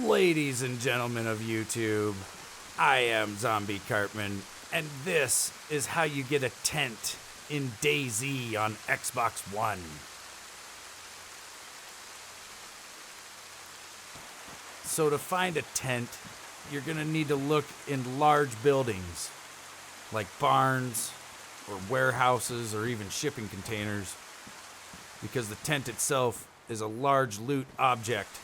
Ladies and gentlemen of YouTube, I am Zombie Cartman, and this is how you get a tent in DayZ on Xbox One. So to find a tent, you're gonna need to look in large buildings, like barns, or warehouses, or even shipping containers, because the tent itself is a large loot object,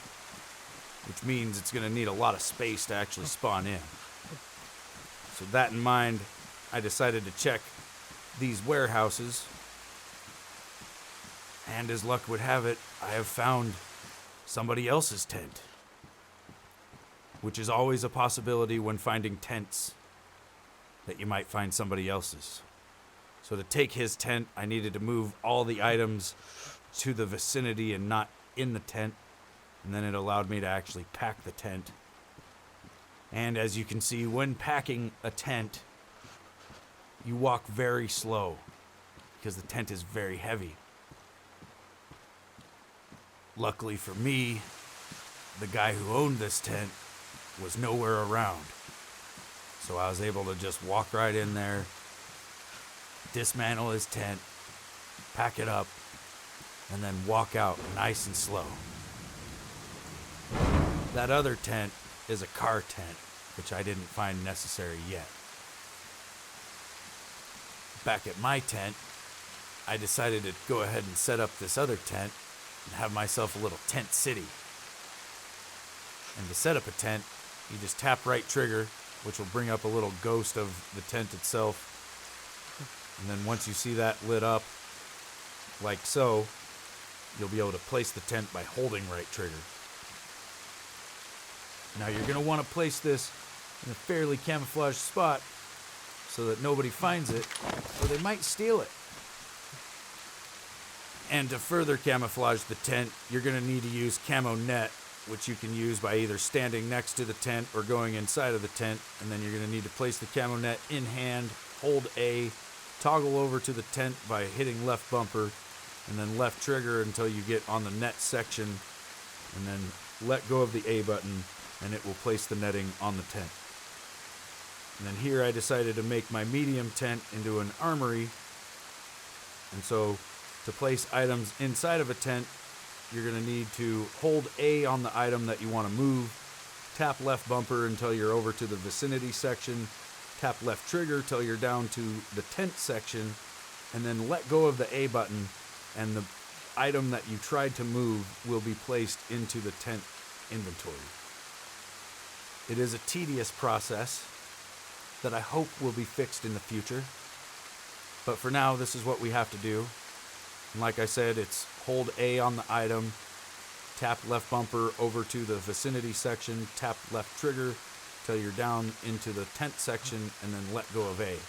which means it's going to need a lot of space to actually spawn in. So that in mind, I decided to check these warehouses, and as luck would have it, I have found somebody else's tent, which is always a possibility when finding tents, that you might find somebody else's. So to take his tent, I needed to move all the items to the vicinity and not in the tent. And then it allowed me to actually pack the tent. And as you can see, when packing a tent, you walk very slow because the tent is very heavy. Luckily for me, the guy who owned this tent was nowhere around. So I was able to just walk right in there, dismantle his tent, pack it up, and then walk out nice and slow. That other tent is a car tent, which I didn't find necessary yet. Back at my tent, I decided to go ahead and set up this other tent and have myself a little tent city. And to set up a tent, you just tap right trigger, which will bring up a little ghost of the tent itself. And then once you see that lit up, like so, you'll be able to place the tent by holding right trigger. Now you're going to want to place this in a fairly camouflaged spot so that nobody finds it, or they might steal it. And to further camouflage the tent, you're going to need to use Camo net, which you can use by either standing next to the tent or going inside of the tent. And then you're going to need to place the Camo net in hand, hold A, toggle over to the tent by hitting left bumper, and then left trigger until you get on the net section, and then let go of the A button, and it will place the netting on the tent. And then here I decided to make my medium tent into an armory. And so to place items inside of a tent, you're going to need to hold A on the item that you want to move, tap left bumper until you're over to the vicinity section, tap left trigger till you're down to the tent section, and then let go of the A button, and the item that you tried to move will be placed into the tent inventory. It is a tedious process that I hope will be fixed in the future. But for now, this is what we have to do. And like I said, it's hold A on the item, tap left bumper over to the vicinity section, tap left trigger till you're down into the tent section, and then let go of A.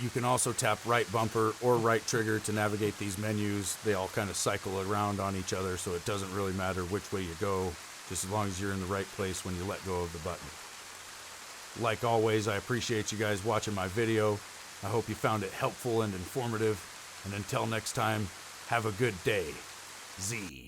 You can also tap right bumper or right trigger to navigate these menus. They all kind of cycle around on each other, so it doesn't really matter which way you go, just as long as you're in the right place when you let go of the button. Like always, I appreciate you guys watching my video. I hope you found it helpful and informative. And until next time, have a good day. Z.